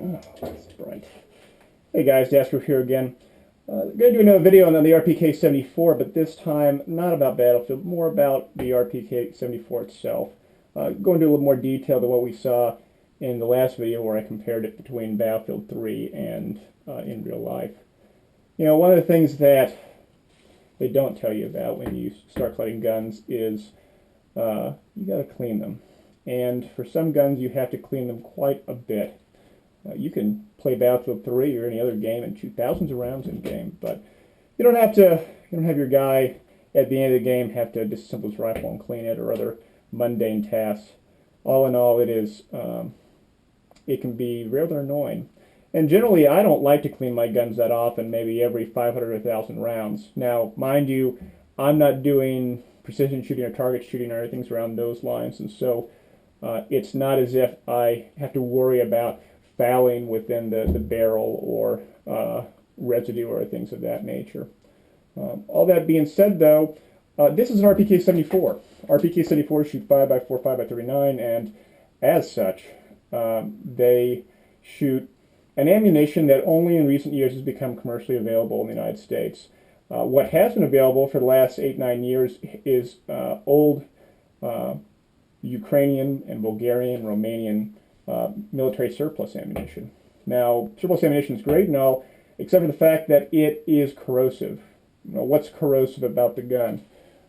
Oh, that's bright. Hey guys, daskro here again. Going to do another video on the RPK-74, but this time not about Battlefield, more about the RPK-74 itself. Go into a little more detail than what we saw in the last video where I compared it between Battlefield 3 and in real life. You know, one of the things that they don't tell you about when you start collecting guns is you got to clean them. And for some guns, you have to clean them quite a bit. You can play Battlefield 3 or any other game and shoot thousands of rounds in game, but you don't have your guy at the end of the game have to disassemble his rifle and clean it or other mundane tasks. All in all, it can be rather annoying. And generally, I don't like to clean my guns that often, maybe every 500 or 1,000 rounds. Now, mind you, I'm not doing precision shooting or target shooting or anything around those lines, and so it's not as if I have to worry about fouling within the barrel or residue or things of that nature. All that being said, though, this is an RPK-74. RPK-74 shoot 5x4, 5x39, and as such, they shoot an ammunition that only in recent years has become commercially available in the United States. What has been available for the last 8-9 years is old Ukrainian and Bulgarian, Romanian military surplus ammunition. Now, surplus ammunition is great and all, except for the fact that it is corrosive. You know, what's corrosive about the gun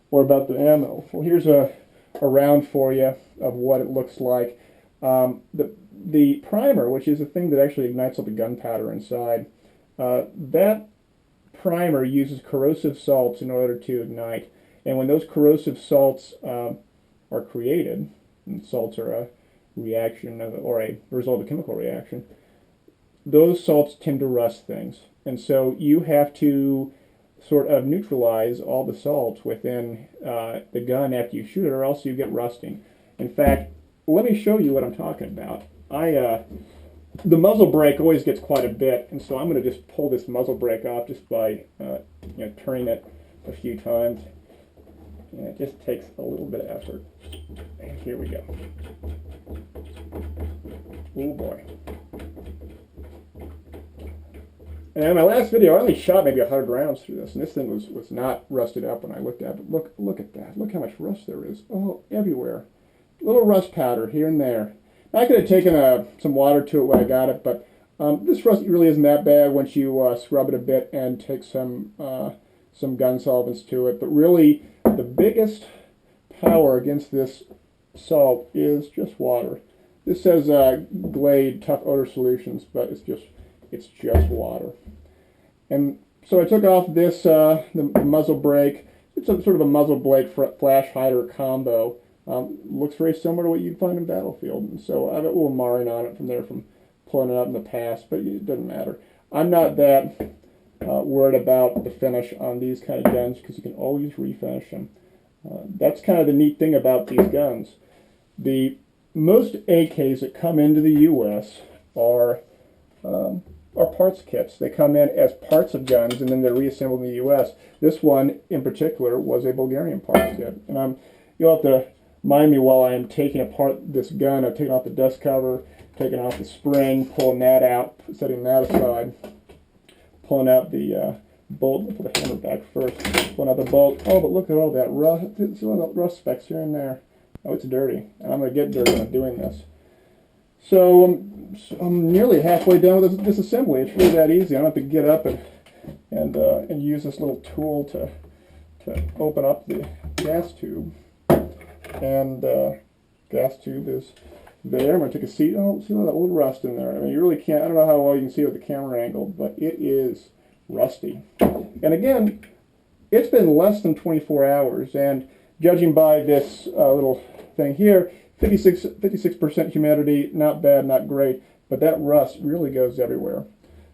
or about the ammo? Well, here's a round for you of what it looks like. The primer, which is the thing that actually ignites all the gunpowder inside, that primer uses corrosive salts in order to ignite. And when those corrosive salts are created, and salts are a reaction or a result of a chemical reaction, those salts tend to rust things. And so you have to sort of neutralize all the salts within the gun after you shoot it, or else you get rusting. In fact, let me show you what I'm talking about. The muzzle brake always gets quite a bit, and so I'm going to just pull this muzzle brake off just by turning it a few times. And it just takes a little bit of effort. And here we go. Oh boy. And in my last video, I only shot maybe 100 rounds through this, and this thing was not rusted up when I looked at it. But look at that. Look how much rust there is. Oh, everywhere. Little rust powder here and there. Now, I could have taken some water to it when I got it, but this rust really isn't that bad once you scrub it a bit and take some gun solvents to it. But really, the biggest power against this salt is just water. This says Glade Tough Odor Solutions, but it's just water. And so I took off this the muzzle brake. It's sort of a muzzle brake flash hider combo. Looks very similar to what you'd find in Battlefield. And so I have a little marring on it from pulling it out in the past, but it doesn't matter. I'm not that worried about the finish on these kind of guns because you can always refinish them. That's kind of the neat thing about these guns. Most AKs that come into the U.S. are parts kits. They come in as parts of guns and then they're reassembled in the U.S. This one in particular was a Bulgarian parts kit. And you'll have to mind me while I am taking apart this gun. I've taken off the dust cover, taking off the spring, pulling that out, setting that aside, pulling out the bolt. I'll put the hammer back first. Pulling out the bolt. Oh, but look at all that rust. See all that rust specks here and there. Oh, it's dirty. And I'm going to get dirty when I'm doing this. So I'm nearly halfway done with this assembly. It's really that easy. I don't have to get up and use this little tool to open up the gas tube. And gas tube is there. I'm going to take a seat. Oh, see all that little rust in there. I mean, you really can't. I don't know how well you can see it with the camera angle, but it is rusty. And again, it's been less than 24 hours, and judging by this little thing here, 56% humidity, not bad, not great, but that rust really goes everywhere.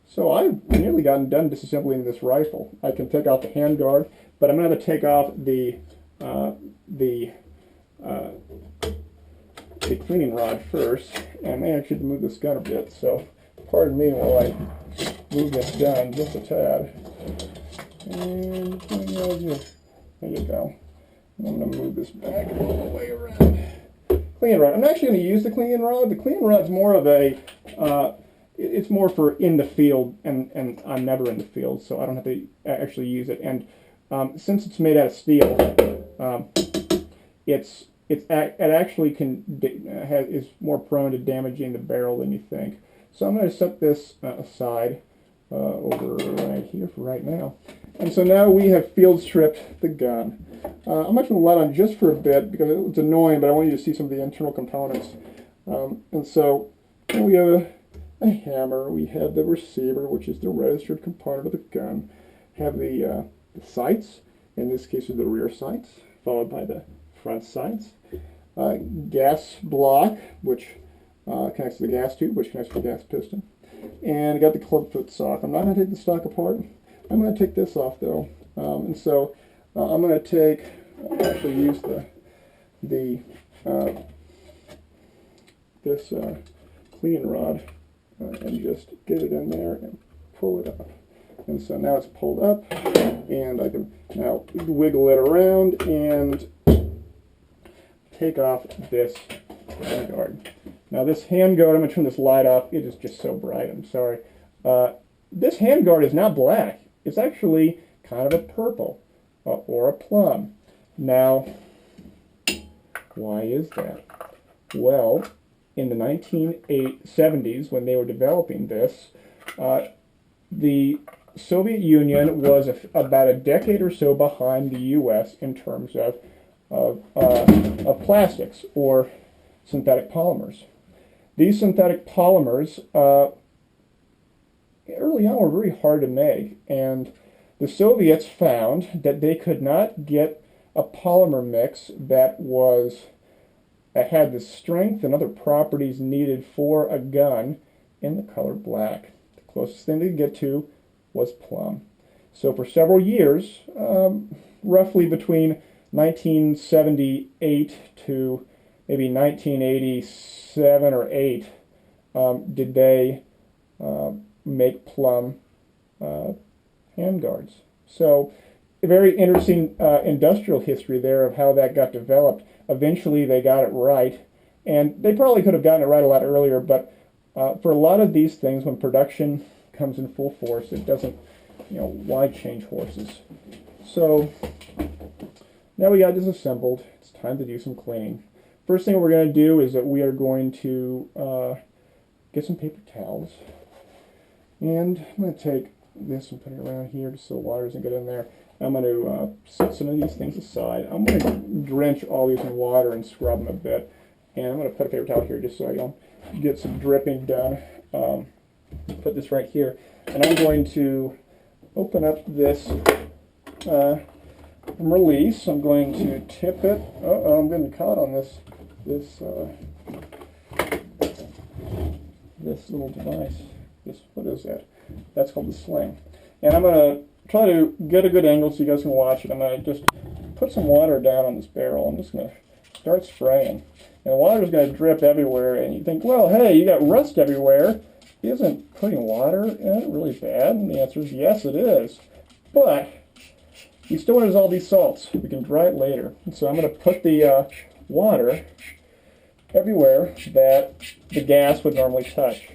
So I've nearly gotten done disassembling this rifle. I can take off the handguard, but I'm going to take off the cleaning rod first, and I may actually move this gun a bit, so pardon me while I move this gun just a tad. And there you go. I'm going to move this back all the way around. Cleaning rod. I'm actually going to use the cleaning rod. The cleaning rod's more of a it's more for in the field, and I'm never in the field, so I don't have to actually use it. And since it's made out of steel, it actually is more prone to damaging the barrel than you think. So I'm going to set this aside over right here for right now. And so now we have field stripped the gun. I'm actually going to let on just for a bit because it's annoying, but I want you to see some of the internal components. And so we have a hammer, we have the receiver, which is the registered component of the gun, have the sights, in this case are the rear sights, followed by the front sights, gas block, which connects to the gas tube, which connects to the gas piston, and I got the club foot sock. I'm not going to take the stock apart. I'm going to take this off though, and so I'm going to actually use this cleaning rod and just get it in there and pull it up. And so now it's pulled up, and I can now wiggle it around and take off this handguard. Now this handguard, I'm going to turn this light off. It is just so bright, I'm sorry. This handguard is not black. It's actually kind of a purple or a plum. Now, why is that? Well, in the 1970s, when they were developing this, the Soviet Union was about a decade or so behind the U.S. in terms of plastics or synthetic polymers. These synthetic polymers early on were very hard to make, and the Soviets found that they could not get a polymer mix that had the strength and other properties needed for a gun in the color black. The closest thing they could get to was Plum. So for several years, roughly between 1978 to maybe 1987 or 8, did they make Plum handguards. So a very interesting industrial history there of how that got developed. Eventually they got it right, and they probably could have gotten it right a lot earlier, but for a lot of these things, when production comes in full force, it doesn't, why change horses? So now we got this assembled. It's time to do some cleaning. First thing we're going to do is that we are going to get some paper towels, and I'm going to take this and put it around here just so the water doesn't get in there. I'm going to set some of these things aside. I'm going to drench all these in water and scrub them a bit, and I'm going to put a paper towel here just so I don't get some dripping done. Put this right here, and I'm going to open up this release. I'm going to tip it. Uh-oh, I'm getting caught on this little device. What is that? That's called the sling. And I'm going to try to get a good angle so you guys can watch it. I'm going to just put some water down on this barrel. I'm just going to start spraying. And the water is going to drip everywhere. And you think, well, hey, you got rust everywhere. Isn't putting water in it really bad? And the answer is yes, it is. But we still want to dissolve these salts. We can dry it later. And so I'm going to put the water everywhere that the gas would normally touch.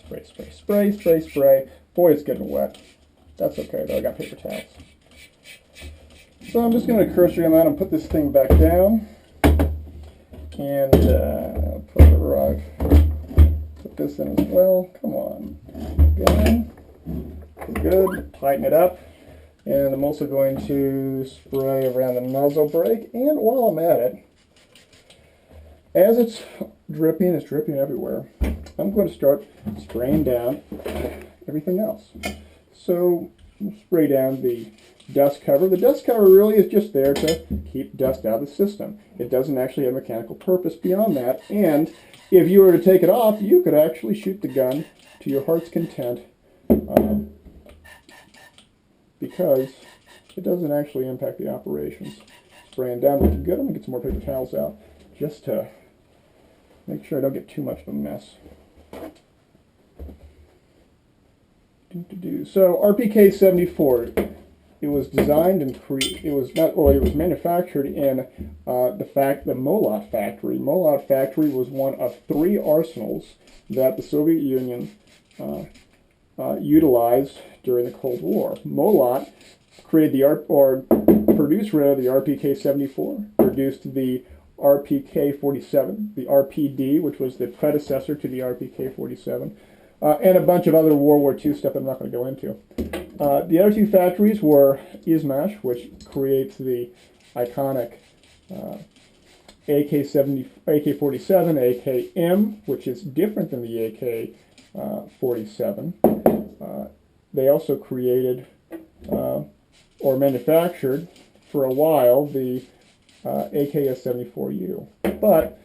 Spray, spray, spray, spray, spray. Boy, it's getting wet. That's okay, though. I got paper towels. So I'm just going to cursory them out and put this thing back down. And put the rug. Put this in as well. Come on. Good. Tighten it up. And I'm also going to spray around the muzzle brake. And while I'm at it, as it's dripping everywhere, I'm going to start spraying down everything else. So spray down the dust cover. The dust cover really is just there to keep dust out of the system. It doesn't actually have a mechanical purpose beyond that. And if you were to take it off, you could actually shoot the gun to your heart's content because it doesn't actually impact the operations. Spraying down looking good. I'm going to get some more paper towels out just to make sure I don't get too much of a mess. So RPK-74. it was designed and it was not, well, it was manufactured in the Molot factory. Molot factory was one of 3 arsenals that the Soviet Union utilized during the Cold War. Molot created produced rather the RPK-74, produced the RPK-47, the RPD, which was the predecessor to the RPK-47, and a bunch of other World War II stuff that I'm not going to go into. The other 2 factories were Izmash, which creates the iconic AK-47, AKM, which is different than the AK-47. They also created or manufactured for a while the AKS-74U. But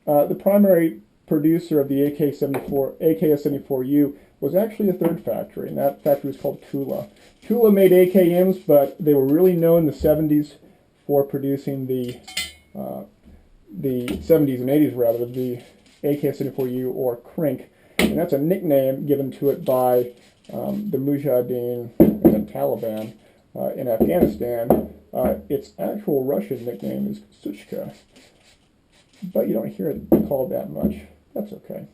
the primary producer of the AKS-74U was actually a 3rd factory, and that factory was called Tula. Tula made AKMs, but they were really known in the 70s for producing the 70s and 80s rather, the AK-74U or Krink, and that's a nickname given to it by the Mujahideen and the Taliban in Afghanistan. Its actual Russian nickname is Suchka, but you don't hear it called that much. That's okay.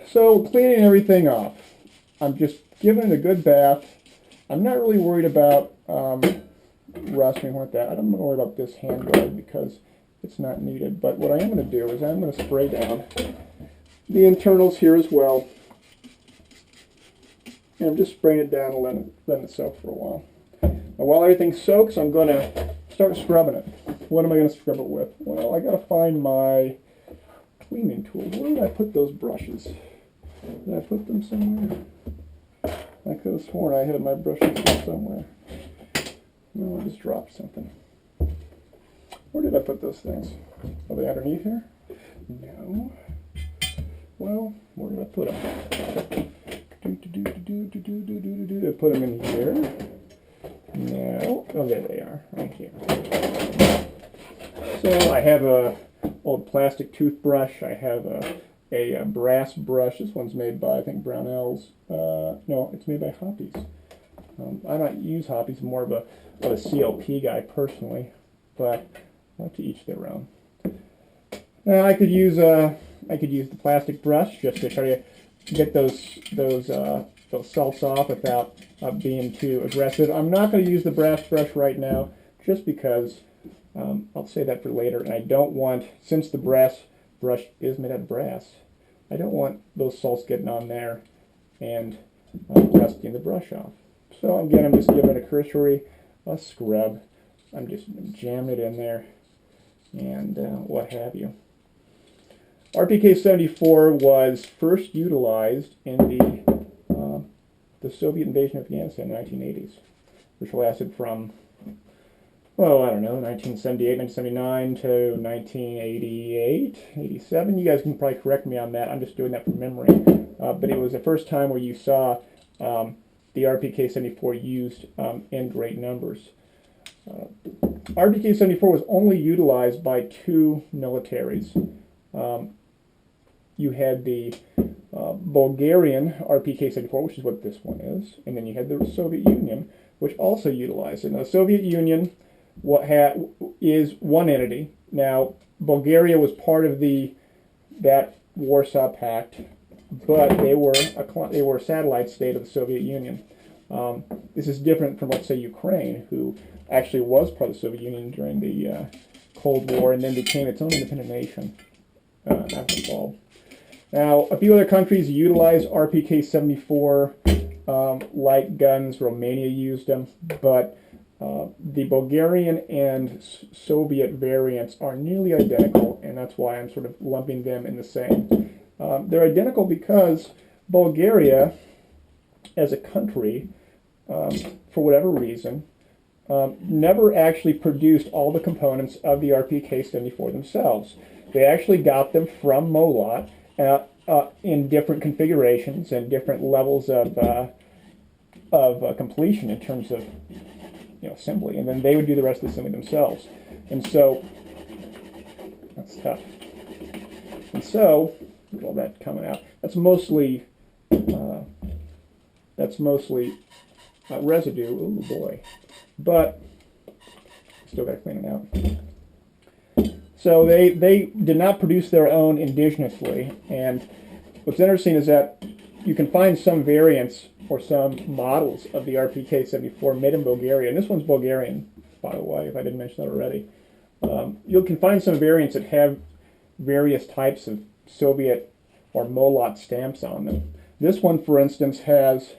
So cleaning everything off, I'm just giving it a good bath. I'm not really worried about rusting like that. I don't worry about this hand guard because it's not needed. But what I am going to do is I'm going to spray down the internals here as well. And I'm just spraying it down and letting it soak for a while. Now, while everything soaks, I'm going to start scrubbing it. What am I going to scrub it with? Well, I got to find my cleaning tools. Where did I put those brushes? Did I put them somewhere? I could have sworn I had my brushes somewhere. No, I just dropped something. Where did I put those things? Are they underneath here? No. Well, where did I put them? I put them in here. No. Oh, there they are, right here. So I have a old plastic toothbrush. I have a brass brush. This one's made by, I think, Brownells. No, it's made by Hoppies. I don't use Hoppies. I'm more of a CLP guy personally, but to each their own. Now I could use the plastic brush just to try to get those salts off without being too aggressive. I'm not going to use the brass brush right now, just because I'll say that for later. And I don't want, since the brass brush is made out of brass, I don't want those salts getting on there and rusting the brush off. So again, I'm just giving it a cursory scrub. I'm just jamming it in there and what have you. RPK-74 was first utilized in the Soviet invasion of Afghanistan in the 1980s, which lasted from, well, I don't know, 1978, 1979 to 1988, 87. You guys can probably correct me on that. I'm just doing that from memory. But it was the first time where you saw the RPK-74 used in great numbers. RPK-74 was only utilized by 2 militaries. You had the Bulgarian RPK-74, which is what this one is, and then you had the Soviet Union, which also utilized it. Now, the Soviet Union is one entity. Now, Bulgaria was part of that Warsaw Pact, but they were a satellite state of the Soviet Union. This is different from, let's say, Ukraine, who actually was part of the Soviet Union during the Cold War and then became its own independent nation after the fall. Now, a few other countries utilized RPK-74 light guns. Romania used them, but the Bulgarian and Soviet variants are nearly identical, and that's why I'm sort of lumping them in the same. They're identical because Bulgaria, as a country, for whatever reason, never actually produced all the components of the RPK-74 themselves. They actually got them from Molot in different configurations and different levels of completion in terms of assembly, and then they would do the rest of the assembly themselves. And so that's tough. And so look at all that coming out. That's mostly residue. Oh boy. But still got to clean it out. So they did not produce their own indigenously. And what's interesting is that you can find some variants or some models of the RPK-74 made in Bulgaria. And this one's Bulgarian, by the way, if I didn't mention that already. You can find some variants that have various types of Soviet or Molot stamps on them. This one, for instance, has,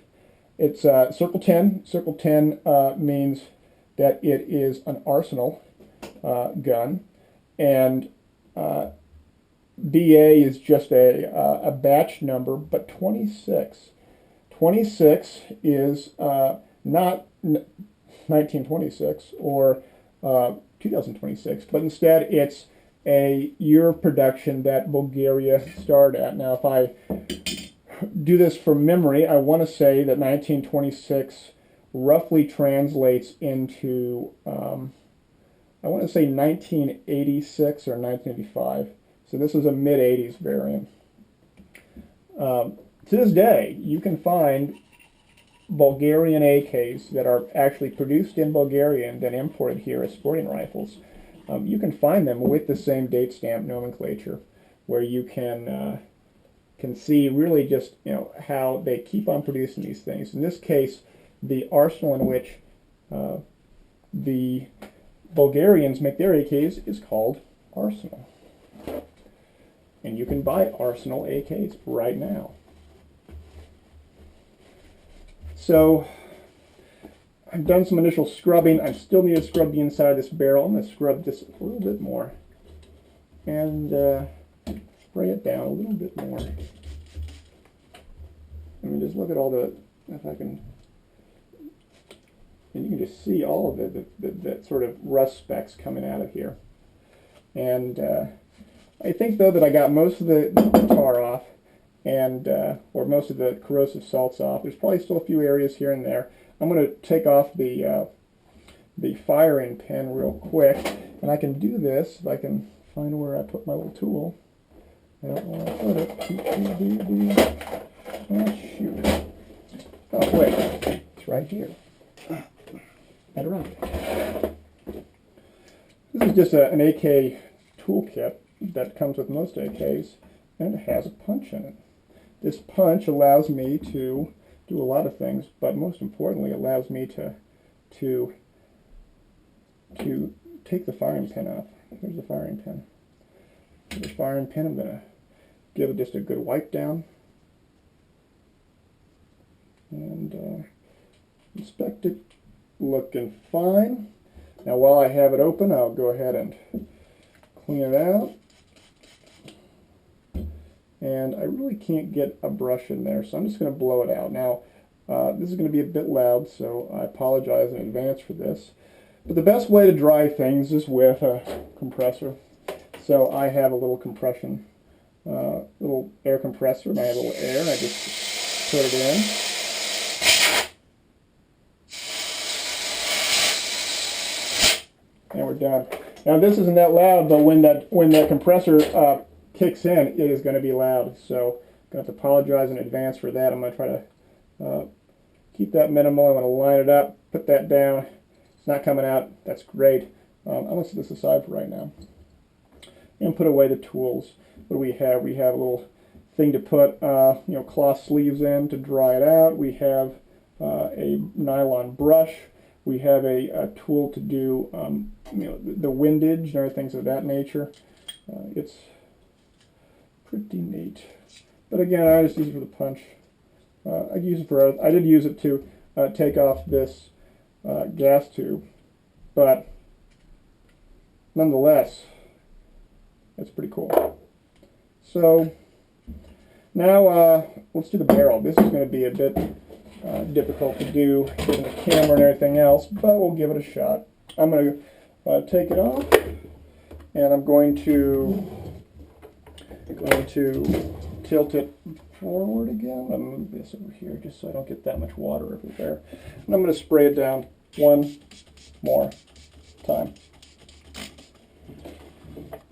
it's Circle 10. Circle 10 means that it is an arsenal gun, and BA is just a batch number, but 26. 26 is not 1926 or 2026, but instead it's a year of production that Bulgaria started at. Now, if I do this from memory, I want to say that 1926 roughly translates into, I want to say 1986 or 1985. So this is a mid-80s variant. To this day, you can find Bulgarian AKs that are actually produced in Bulgaria and then imported here as sporting rifles. You can find them with the same date stamp nomenclature, where you can see really just how they keep on producing these things. In this case, the arsenal in which the Bulgarians make their AKs is called Arsenal, and you can buy Arsenal AKs right now. So I've done some initial scrubbing. I still need to scrub the inside of this barrel. I'm going to scrub just a little bit more and spray it down a little bit more. I mean, just look at all the, if I can, and you can just see all of the sort of rust specks coming out of here. And I think, though, that I got most of the tar off, and or most of the corrosive salts off. There's probably still a few areas here and there. I'm going to take off the firing pin real quick, and I can do this if I can find where I put my little tool. I don't want to put it. Oh, shoot. Oh, wait. It's right here. At around. This is just an AK toolkit that comes with most AKs, and it has a punch in it. This punch allows me to do a lot of things, but most importantly, allows me to take the firing pin off. Here's the firing pin. Here's the firing pin. I'm going to give it just a good wipe down and inspect it. Looking fine. Now, while I have it open, I'll go ahead and clean it out. And I really can't get a brush in there, so I'm just going to blow it out. Now, this is going to be a bit loud, so I apologize in advance for this. But the best way to dry things is with a compressor. So I have a little compression, little air compressor, and I have a little air, and I just put it in. And we're done. Now, this isn't that loud, but when that compressor kicks in, it is going to be loud. So I'm going to have to apologize in advance for that. I'm going to try to keep that minimal. I'm going to line it up, put that down. It's not coming out. That's great. I'm going to set this aside for right now and put away the tools. What do we have? We have a little thing to put cloth sleeves in to dry it out. We have a nylon brush. We have a tool to do the windage and other things of that nature. It's pretty neat. But again, I just use it for the punch. I use it for. I did use it to take off this gas tube, but nonetheless, it's pretty cool. So now let's do the barrel. This is going to be a bit difficult to do given the camera and everything else, but we'll give it a shot. I'm going to take it off, and I'm going to tilt it forward again. I'll move this over here just so I don't get that much water everywhere. And I'm going to spray it down one more time.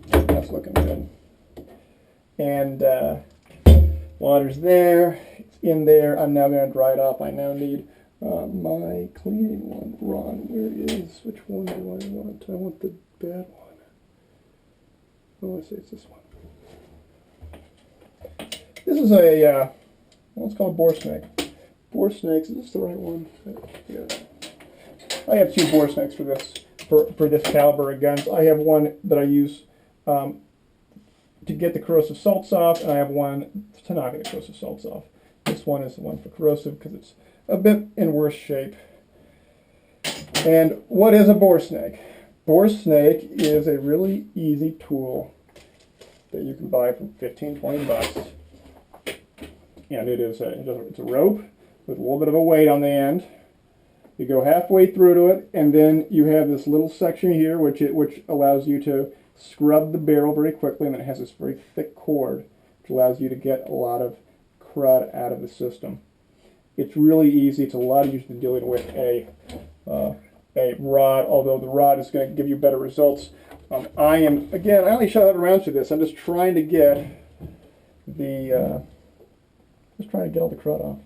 That's looking good. And water's there. It's in there. I'm now going to dry it off. I now need my cleaning one. Ron, which one do I want? I want the bad one. Oh, I say it's this one. This is a, well, it's called a boar snake. Boar snakes, is this the right one? Yeah. I have 2 boar snakes for this, for this caliber of guns. I have one that I use to get the corrosive salts off, and I have one to not get the corrosive salts off. This one is the one for corrosive because it's a bit in worse shape. And what is a boar snake? Boar snake is a really easy tool that you can buy for 15, 20 bucks. And it is it's a rope with a little bit of a weight on the end. You go halfway through to it, and then you have this little section here which allows you to scrub the barrel very quickly, and then it has this very thick cord which allows you to get a lot of crud out of the system. It's really easy. It's a lot easier than dealing with a rod, although the rod is going to give you better results. I only shot 100 rounds through this. I'm just trying to get all the crud off.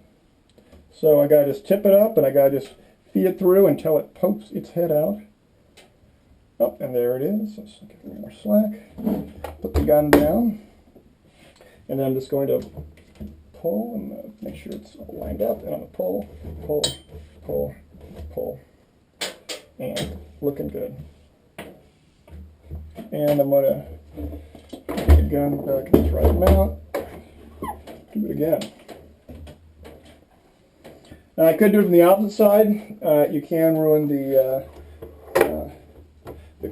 So I gotta just tip it up, and I gotta just feed it through until it pokes its head out. Oh, and there it is. Let's give it more slack. Put the gun down, and then I'm just going to pull and make sure it's all lined up. And I'm gonna pull, and looking good. And I'm gonna put the gun back in its right mount. Do it again. Now I could do it from the opposite side. You can ruin the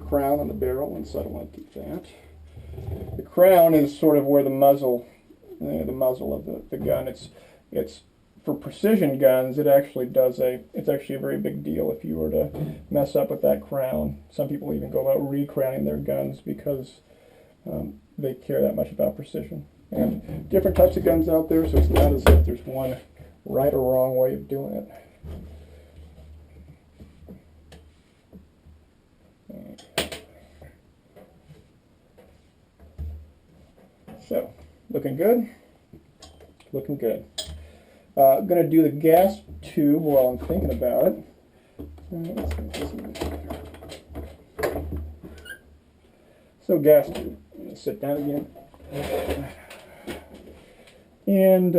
crown on the barrel, and so I don't want to do that. The crown is sort of where the muzzle of the gun. It's for precision guns. It's actually a very big deal if you were to mess up with that crown. Some people even go about re-crowning their guns because they care that much about precision. And different types of guns out there, so it's not as if there's one right or wrong way of doing it. So, looking good? Looking good. I'm going to do the gas tube while I'm thinking about it. So, gas tube. I'm going to sit down again. And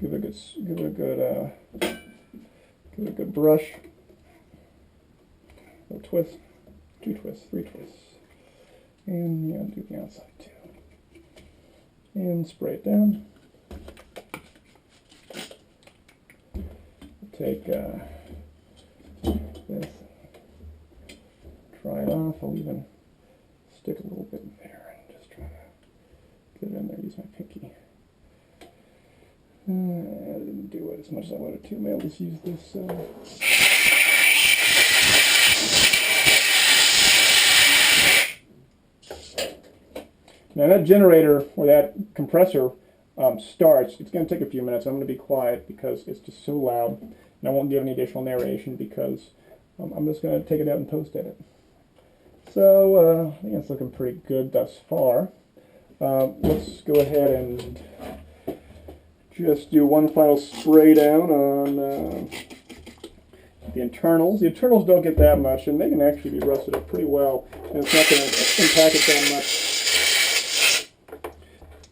give it a good brush. A twist, 2 twists, 3 twists, and do the outside too. And spray it down. Take this, try it off. I'll even stick a little bit in there and just try to get it in there. Use my pinky. I didn't do it as much as I wanted to. Maybe I'll just use this. Now that generator, or that compressor, starts. It's going to take a few minutes. I'm going to be quiet because it's just so loud. And I won't give any additional narration because I'm just going to take it out and post edit. So I think it's looking pretty good thus far. Let's go ahead and just do one final spray down on the internals. The internals don't get that much, and they can actually be rusted up pretty well, and it's not going to impact it that much.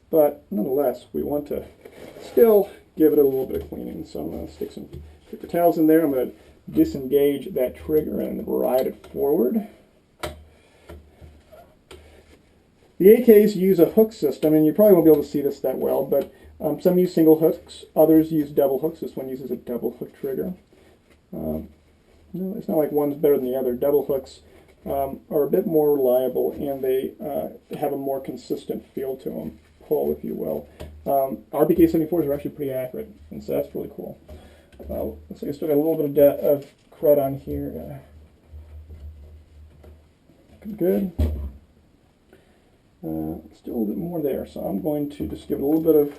But nonetheless, we want to still give it a little bit of cleaning. So I'm going to stick some paper towels in there. I'm going to disengage that trigger and ride it forward. The AKs use a hook system, and you probably won't be able to see this that well, but some use single hooks, others use double hooks. This one uses a double hook trigger. No, it's not like one's better than the other. Double hooks are a bit more reliable, and they have a more consistent feel to them, pull, if you will. RPK-74s are actually pretty accurate, and so that's really cool. Looks like I still got a little bit of crud on here. Good. Still a little bit more there, so I'm going to just give it a little bit of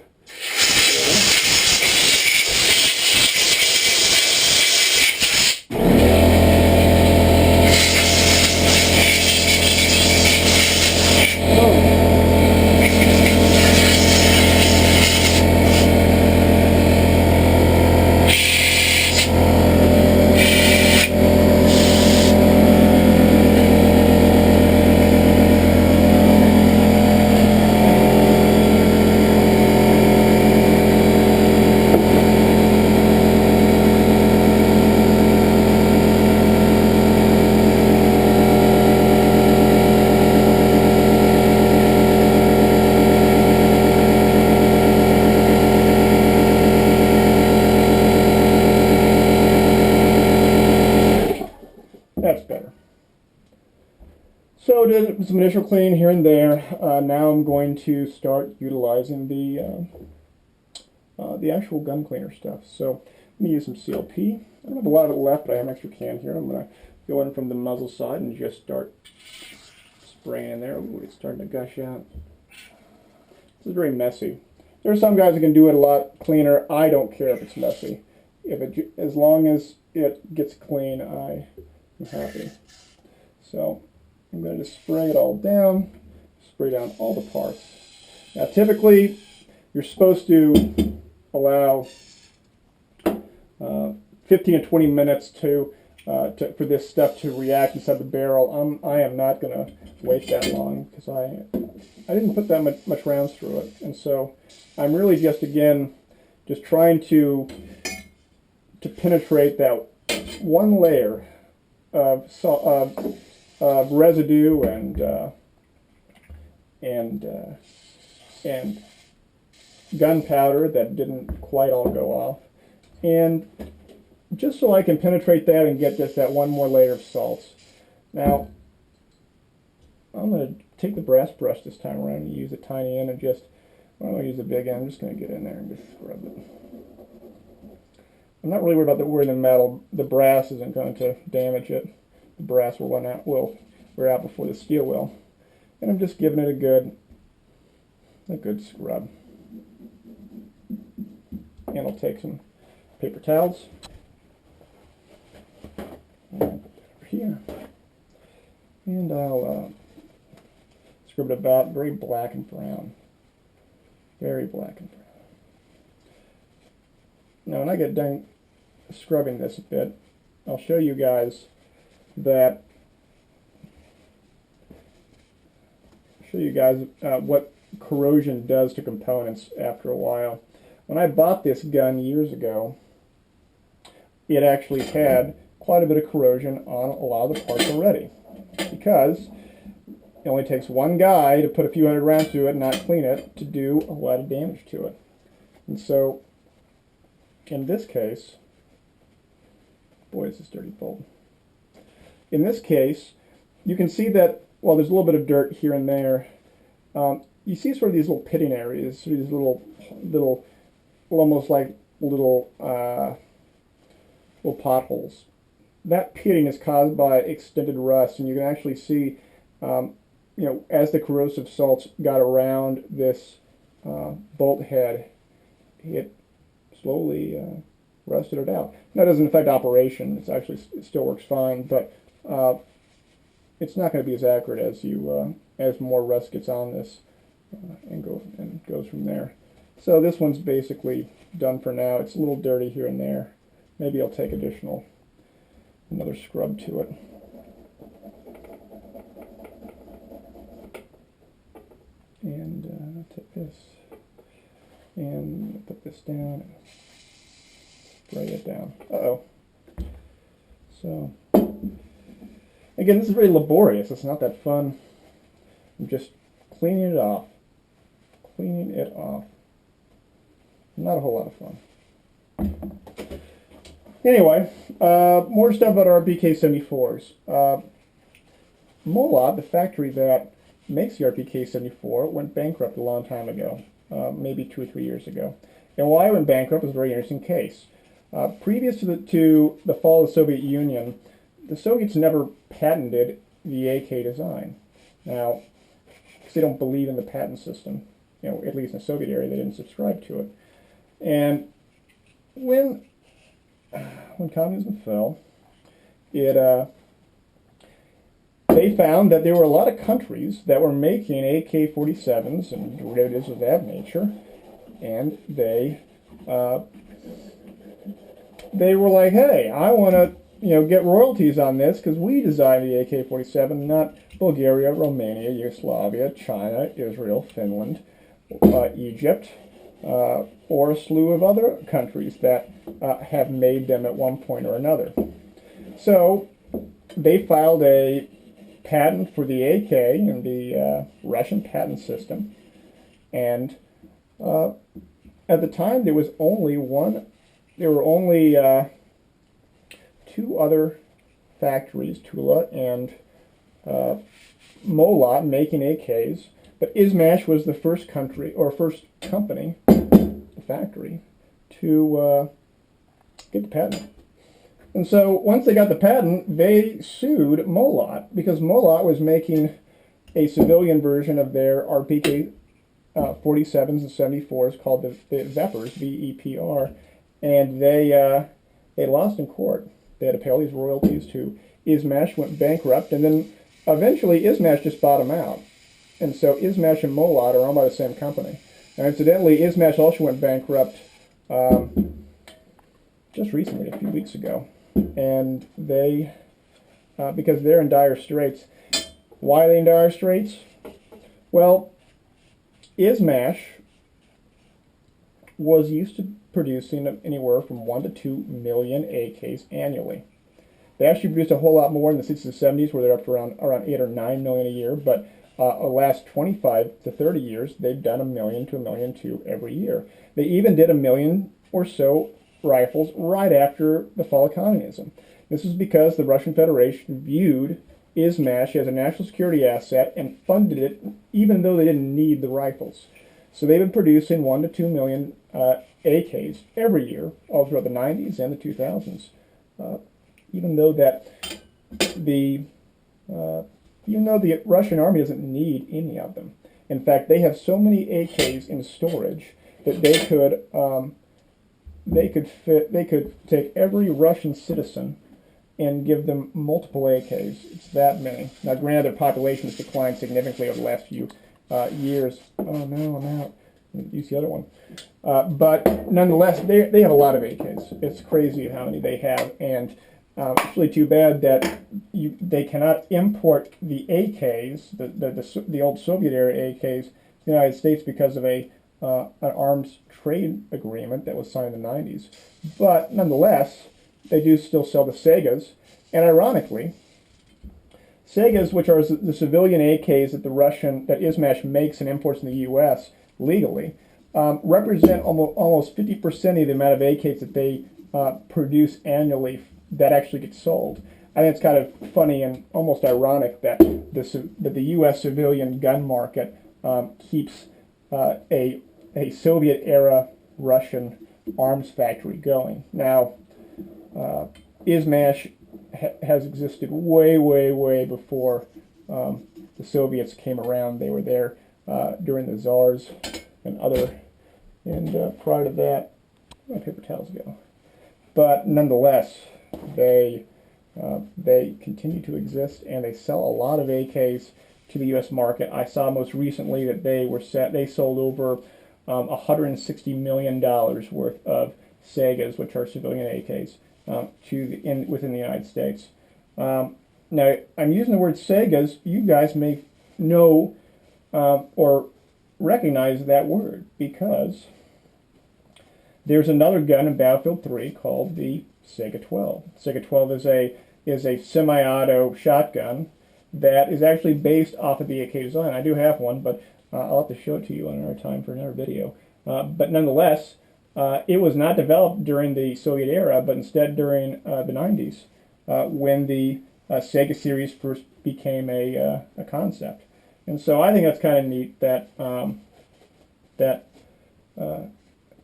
did some initial clean here and there. Now I'm going to start utilizing the actual gun cleaner stuff. So I'm going to use some CLP. I don't have a lot of it left, but I have an extra can here. I'm going to go in from the muzzle side and just start spraying in there. Ooh, it's starting to gush out. This is very messy. There are some guys that can do it a lot cleaner. I don't care if it's messy. As long as it gets clean, I am happy. So I'm going to just spray it all down, spray down all the parts. Now typically you're supposed to allow 15 to 20 minutes for this stuff to react inside the barrel. I am not going to wait that long because I didn't put that much rounds through it, and so I'm really just trying to penetrate that one layer of residue and gunpowder that didn't quite all go off, and just so I can penetrate that and get just that one more layer of salts. Now I'm going to take the brass brush this time around and use a tiny end and I don't want to use a big end. I'm just going to get in there and just scrub it. I'm not really worried about the metal. The brass isn't going to damage it. The brass will wear out before the steel will. And I'm just giving it a good scrub. And I'll take some paper towels. And I'll put that over here. And I'll scrub it about very black and brown. Very black and brown. Now when I get done scrubbing this a bit, I'll show you guys what corrosion does to components after a while. When I bought this gun years ago, it actually had quite a bit of corrosion on a lot of the parts already, because it only takes one guy to put a few hundred rounds through it and not clean it to do a lot of damage to it. And so, in this case, boy, is this dirty bolt. In this case, you can see that, well, there's a little bit of dirt here and there. You see sort of these little pitting areas, sort of these little, almost like little potholes. That pitting is caused by extended rust, and you can actually see, as the corrosive salts got around this bolt head, it slowly rusted it out. That doesn't affect operation. It still works fine, but it's not going to be as accurate as more rust gets on this and goes from there. So this one's basically done for now. It's a little dirty here and there. Maybe I'll take another scrub to it. And I'll take this and put this down and spray it down. Uh-oh. So, again, this is very laborious. It's not that fun. I'm just cleaning it off. Cleaning it off. Not a whole lot of fun. Anyway, more stuff about RPK-74s. Mollad, the factory that makes the RPK-74, went bankrupt a long time ago, maybe 2 or 3 years ago. And why it went bankrupt was a very interesting case. Previous to the fall of the Soviet Union, the Soviets never patented the AK design. Now, because they don't believe in the patent system, at least in the Soviet area, they didn't subscribe to it. And when communism fell, they found that there were a lot of countries that were making AK-47s and derivatives of that nature, and they were like, hey, I want to get royalties on this because we designed the AK-47, not Bulgaria, Romania, Yugoslavia, China, Israel, Finland, Egypt, or a slew of other countries that have made them at one point or another. So they filed a patent for the AK in the Russian patent system, and at the time there were only 2 other factories, Tula and Molot making AKs, but Izmash was the first country, or first company, the factory, to get the patent. And so once they got the patent, they sued Molot, because Molot was making a civilian version of their RPK 47s and 74s called the VEPRs, V-E-P-R, and they lost in court. They had to pay all these royalties to Izmash, went bankrupt, and then eventually Izmash just bought them out. And so Izmash and Molot are owned by the same company. And incidentally, Izmash also went bankrupt just recently, a few weeks ago. And they, because they're in dire straits. Why are they in dire straits? Well, Izmash was used to producing anywhere from 1 to 2 million AKs annually. They actually produced a whole lot more in the 60s and 70s, where they're up to around 8 or 9 million a year. But the last 25 to 30 years, they've done 1 million to 1.2 million every year. They even did 1 million or so rifles right after the fall of communism. This is because the Russian Federation viewed Izmash as a national security asset and funded it even though they didn't need the rifles. So they've been producing 1 to 2 million AKs every year, all throughout the 90s and the 2000s. Even though the Russian army doesn't need any of them. In fact, they have so many AKs in storage that they could take every Russian citizen and give them multiple AKs. It's that many. Now, granted, their population has declined significantly over the last few years. Oh no, I'm out. Use the other one. But nonetheless, they have a lot of AKs. It's crazy how many they have, and it's really too bad that they cannot import the AKs, the old Soviet-era AKs, to the United States because of an arms trade agreement that was signed in the 90s. But nonetheless, they do still sell the Segas, and ironically, Segas, which are the civilian AKs that Izmash makes and imports in the U.S. legally, represent almost 50% of the amount of AKs that they produce annually that actually get sold. I think it's kind of funny and almost ironic that the U.S. civilian gun market keeps a Soviet-era Russian arms factory going. Now, Izmash has existed way, way, way before the Soviets came around. They were there during the Tsars and prior to that, where my paper towels go. But nonetheless, they continue to exist, and they sell a lot of AKs to the U.S. market. I saw most recently that they sold over $160 million worth of Segas, which are civilian AKs, within the United States. Now, I'm using the word Segas. You guys may know or recognize that word, because there's another gun in Battlefield 3 called the Sega 12. Sega 12 is a semi-auto shotgun that is actually based off of the AK design. I do have one, but I'll have to show it to you on another time for another video. But nonetheless, it was not developed during the Soviet era, but instead during the 90s, when the Sega series first became a concept. And so I think that's kind of neat that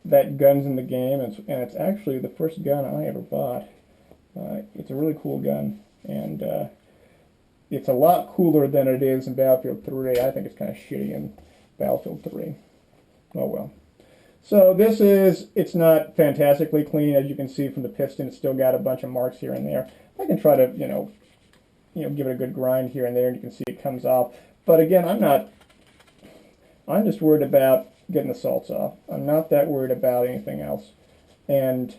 that gun's in the game, and it's actually the first gun I ever bought. It's a really cool gun, and it's a lot cooler than it is in Battlefield 3. I think it's kind of shitty in Battlefield 3. Oh well. So it's not fantastically clean, as you can see from the piston. It's still got a bunch of marks here and there. I can try to, give it a good grind here and there, and you can see it comes off. But again, I'm just worried about getting the salts off. I'm not that worried about anything else. And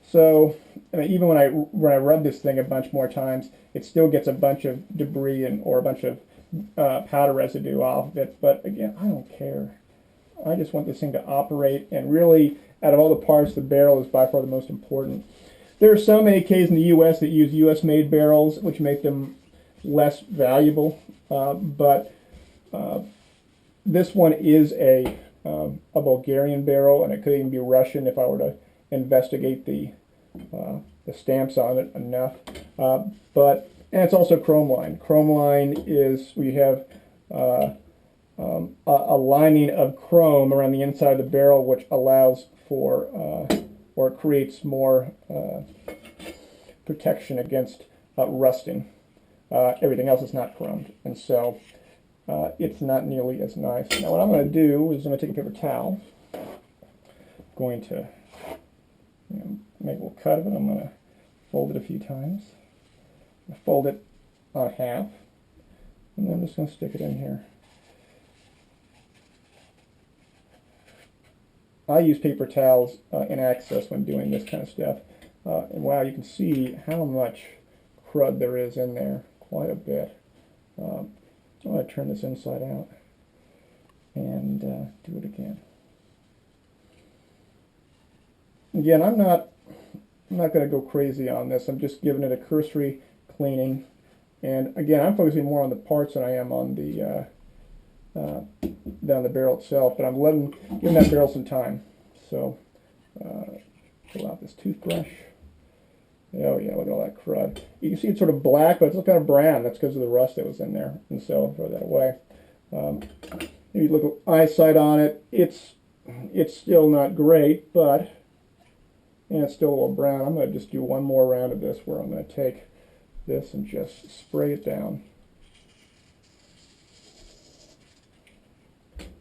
so, even when I rub this thing a bunch more times, it still gets a bunch of debris or a bunch of powder residue off of it. But again, I don't care. I just want this thing to operate, and really, out of all the parts, the barrel is by far the most important. There are some AKs in the U.S. that use U.S.-made barrels, which make them less valuable, but this one is a Bulgarian barrel, and it could even be Russian if I were to investigate the stamps on it enough. But And it's also chrome lined. Chrome line is, we have a lining of chrome around the inside of the barrel, which allows for, or creates more protection against rusting. Everything else is not chromed, and so it's not nearly as nice. Now what I'm going to do is I'm going to take a paper towel. I'm going to make a little cut of it. I'm going to fold it a few times. Fold it on half, and then I'm just going to stick it in here. I use paper towels in Access when doing this kind of stuff. And wow, you can see how much crud there is in there. Quite a bit. I'm going to turn this inside out and do it again. Again, I'm not going to go crazy on this. I'm just giving it a cursory cleaning. And again, I'm focusing more on the parts than I am on the down the barrel itself, but I'm giving that barrel some time. So pull out this toothbrush. Oh yeah, look at all that crud. You can see it's sort of black, but it's kind of brown. That's because of the rust that was in there. And so I'll throw that away. If you look at eyesight on it, it's still not great, but it's still a little brown. I'm going to just do one more round of this where I'm going to take this and just spray it down.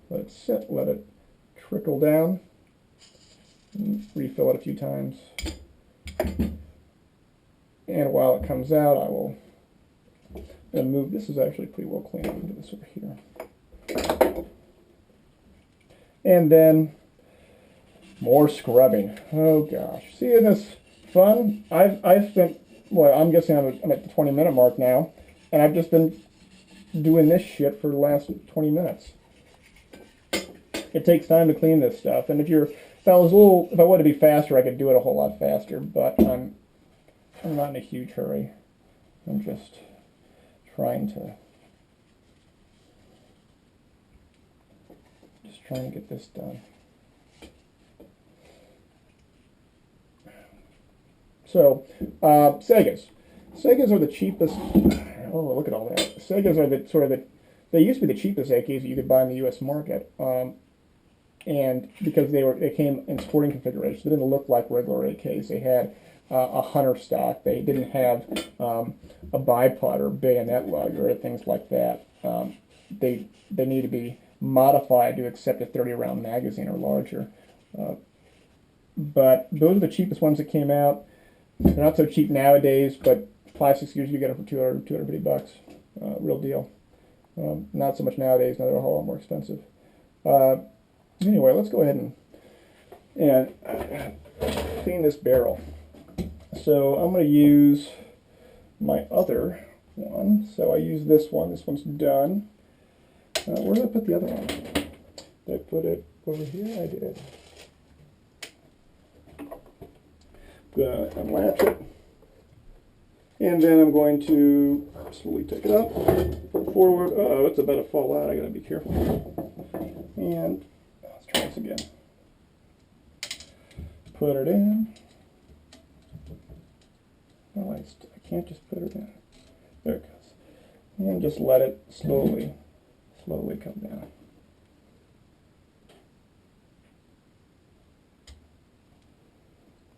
Let it sit, let it trickle down, and refill it a few times. And while it comes out, I will move. This is actually pretty well cleaned. I'll do this over here. And then more scrubbing. Oh gosh. See, isn't this fun? I've spent, well, I'm guessing I'm at the 20-minute mark now, and I've just been doing this shit for the last 20 minutes. It takes time to clean this stuff, and if I wanted to be faster, I could do it a whole lot faster, but I'm not in a huge hurry. I'm just trying to get this done. So, Segas. Segas are the cheapest. Oh, look at all that. Segas are the sort of they used to be the cheapest AKs that you could buy in the U.S. market. And because they came in sporting configurations, they didn't look like regular AKs. They had a hunter stock. They didn't have a bipod or bayonet lug or things like that. They need to be modified to accept a 30-round magazine or larger. But those are the cheapest ones that came out. They're not so cheap nowadays, but 5-6 years you get them for $250. Real deal. Not so much nowadays. Now they're a whole lot more expensive. Anyway, let's go ahead and clean this barrel. So I'm going to use my other one. So I use this one. This one's done. Where did I put the other one? Did I put it over here? I did. Gonna unlatch it. And then I'm going to slowly take it up, pull it forward. Oh, it's about to fall out. I gotta be careful. And let's try this again. Put it in. Oh, I can't just put it in. There it goes. And just let it slowly come down.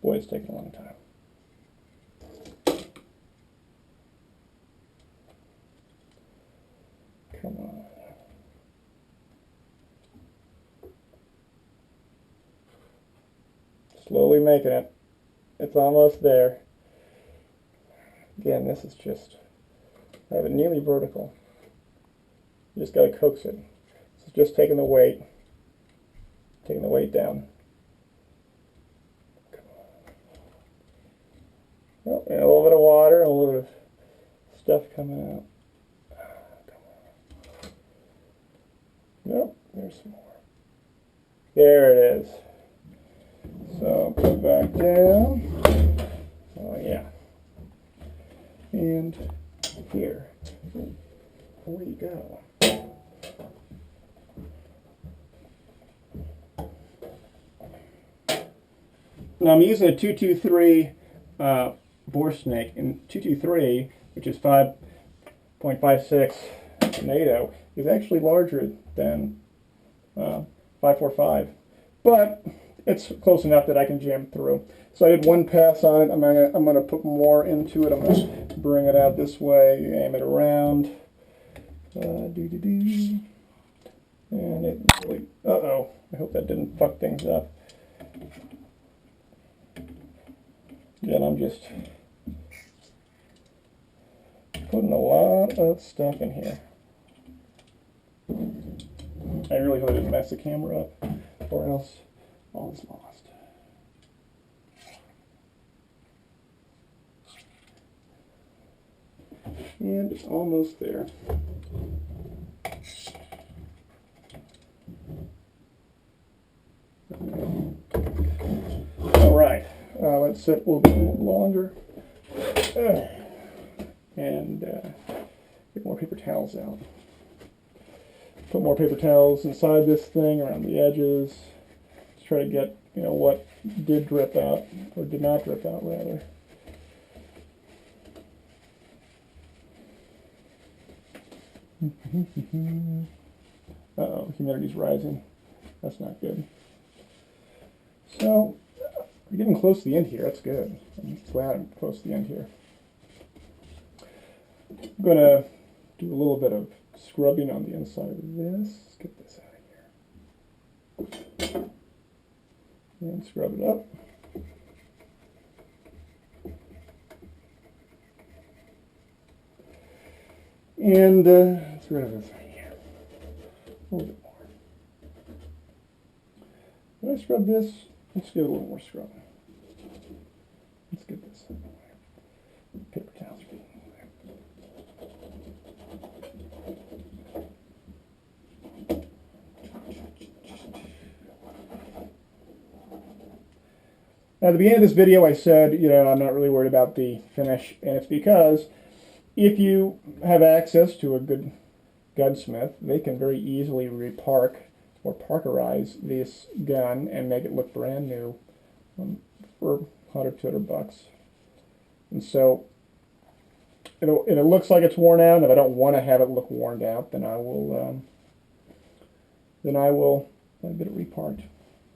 Boy, it's taking a long time. Come on. Slowly making it. It's almost there. Again, this is just, I have it nearly vertical. You just got to coax it. This is just taking the weight down. Oh, and a little bit of water, and a little bit of stuff coming out. Nope, there's some more. There it is. So put it back down. Oh yeah. And here. Where you go? Now I'm using a 223 bore snake, and 223 which is 5.56 NATO, is actually larger than 545, but it's close enough that I can jam through. So I did one pass on it. I'm gonna put more into it. I'm gonna bring it out this way, aim it around, and it really, uh-oh, I hope that didn't fuck things up. Again, I'm just putting a lot of stuff in here. I really hope I didn't mess the camera up, or else all is lost. And it's almost there. All right, let's sit a little bit longer and get more paper towels out. Put more paper towels inside this thing around the edges to try to get, you know, what did drip out, or did not drip out rather. Uh-oh, humidity's rising. That's not good. So, we're getting close to the end here. That's good. I'm glad I'm close to the end here. I'm going to do a little bit of scrubbing on the inside of this. Let's get this out of here. And scrub it up. And let's get rid of this right here. A little bit more. When I scrub this, let's give it a little more scrub. Let's get this out of the way. Paper towels are getting in Now, at the beginning of this video, I said, you know, I'm not really worried about the finish, and it's because if you have access to a good gunsmith, they can very easily repark or parkerize this gun and make it look brand new for $100 to $200. And so, if it looks like it's worn out, if I don't want to have it look worn out, then I will get it reparked.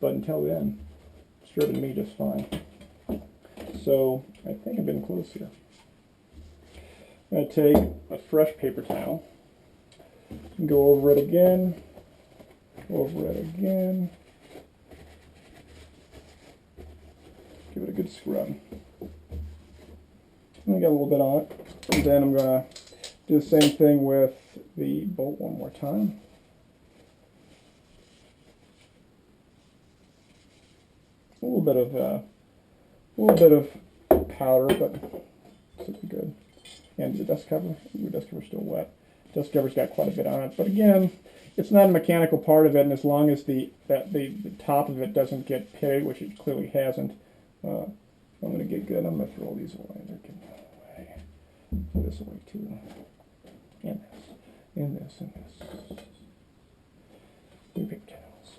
But until then, it's driven me just fine. So I think I've been close here. I'm going to take a fresh paper towel and go over it again, give it a good scrub. And I got a little bit on it. And then I'm going to do the same thing with the bolt one more time. A little bit of powder, but it's good. And the dust cover. The dust cover's still wet. Dust cover's got quite a bit on it, but again, it's not a mechanical part of it, and as long as the top of it doesn't get pitted, which it clearly hasn't, I'm going to get good. I'm going to throw these away. They're getting away. Throw this away too. And this. And this. And this. New paper towels.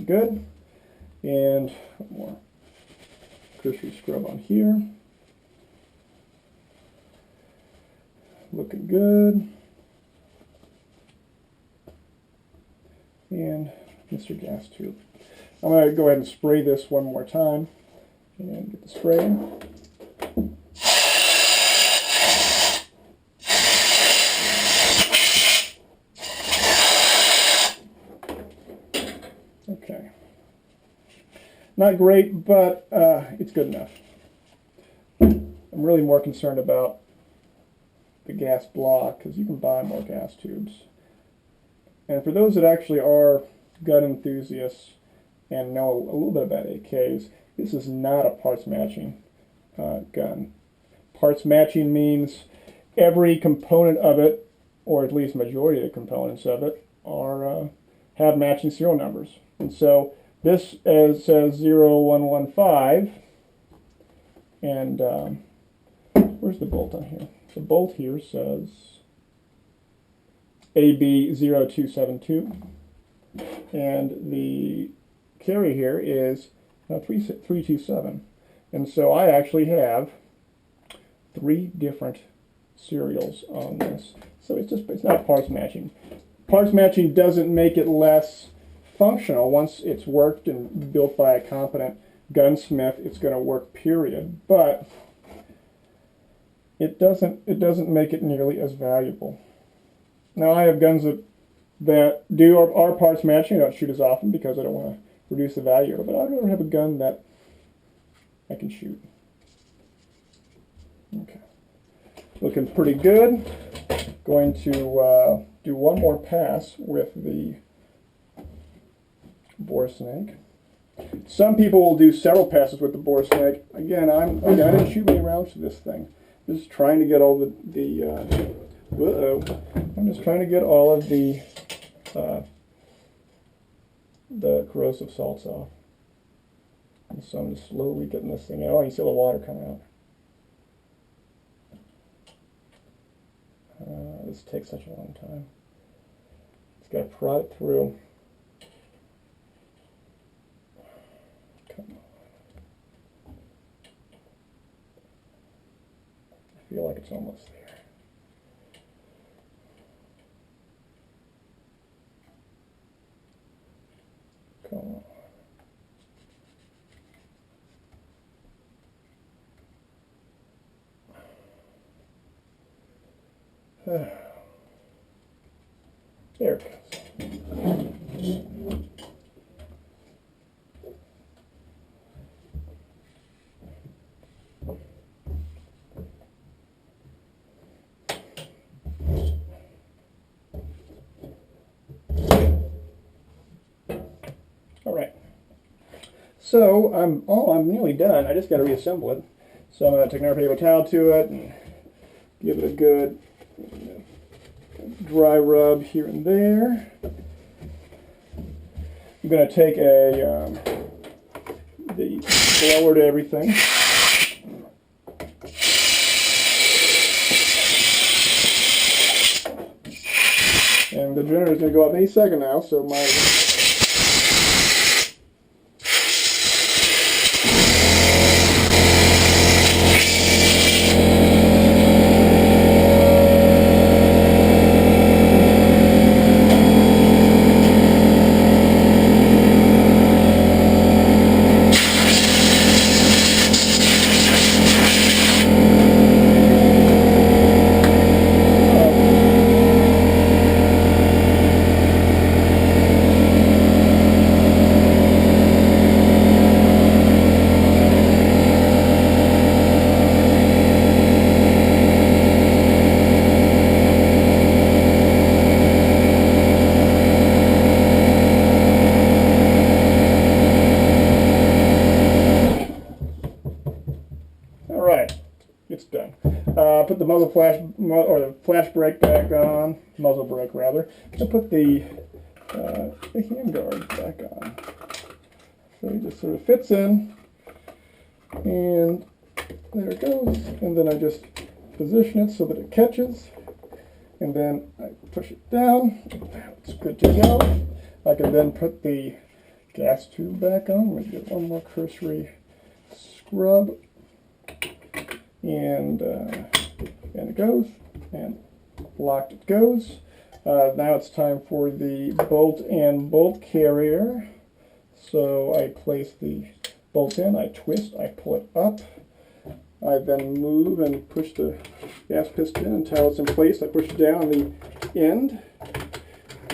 Good. And more cursory scrub on here. Looking good. And Mr. Gas Tube. I'm going to go ahead and spray this one more time and get the spray in. Okay. Not great, but it's good enough. I'm really more concerned about the gas block, because you can buy more gas tubes. And for those that actually are gun enthusiasts and know a little bit about AKs, this is not a parts matching gun. Parts matching means every component of it, or at least majority of the components of it, are have matching serial numbers. And so this says 0115, and where's the bolt on here? The bolt here says AB0272. and the carry here is 327. And so I actually have 3 different serials on this. So it's not parts matching. Parts matching doesn't make it less functional. Once it's worked and built by a competent gunsmith, it's going to work, period. But it doesn't make it nearly as valuable. Now I have guns that are parts matching. I don't shoot as often because I don't want to reduce the value of it, but I'd rather have a gun that I can shoot. Okay. Looking pretty good. Going to do one more pass with the bore snake. Some people will do several passes with the bore snake. Again, I didn't shoot many rounds to this thing. Just trying to get all I'm just trying to get all of the corrosive salts off. And so I'm just slowly getting this thing out. Oh, you see the water coming out. This takes such a long time. Just got to prod it through. Come on. I feel like it's almost there. Come on. There it goes. All right. So I'm nearly done. I just got to reassemble it. So I'm going to take an paper towel to it and give it a good dry rub here and there. I'm going to take the blower to everything. And the generator is going to go up any second now, so my it's done. Put the flash brake back on, muzzle brake rather. I'll put the handguard back on. So it just sort of fits in, and there it goes. And then I just position it so that it catches, and then I push it down. It's good to go. I can then put the gas tube back on. We'll get one more cursory scrub. And it goes, and locked it goes. Now it's time for the bolt and bolt carrier. So I place the bolts in, I twist, I pull it up. I then move and push the gas piston in until it's in place. I push down the end,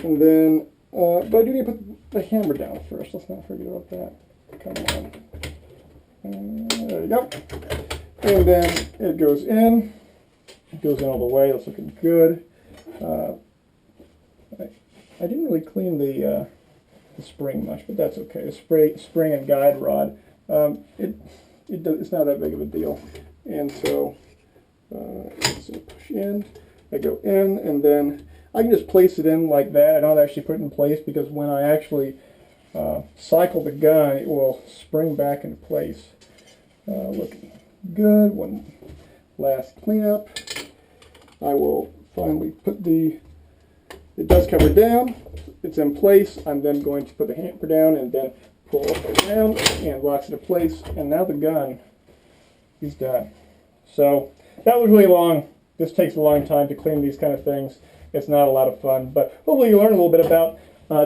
and then, but I do need to put the hammer down first. Let's not forget about that. Come on. There you go. And then it goes in. It goes in all the way. That's looking good. I didn't really clean the spring much, but that's okay. The spring and guide rod, it's not that big of a deal. And so, let's push in. I go in, and then I can just place it in like that. I don't actually put it in place because when I actually cycle the gun, it will spring back into place. Looking good. One last cleanup. I will finally put the the dust cover down. It's in place. I'm then going to put the hamper down and then pull up and down and locks it in place. And now the gun is done. So that was really long. This takes a long time to clean these kind of things. It's not a lot of fun, but hopefully you learn a little bit about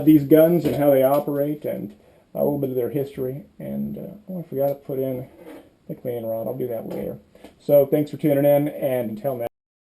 these guns and how they operate and a little bit of their history. And I forgot to put in the cleaning rod. I'll do that later. So thanks for tuning in, and until next.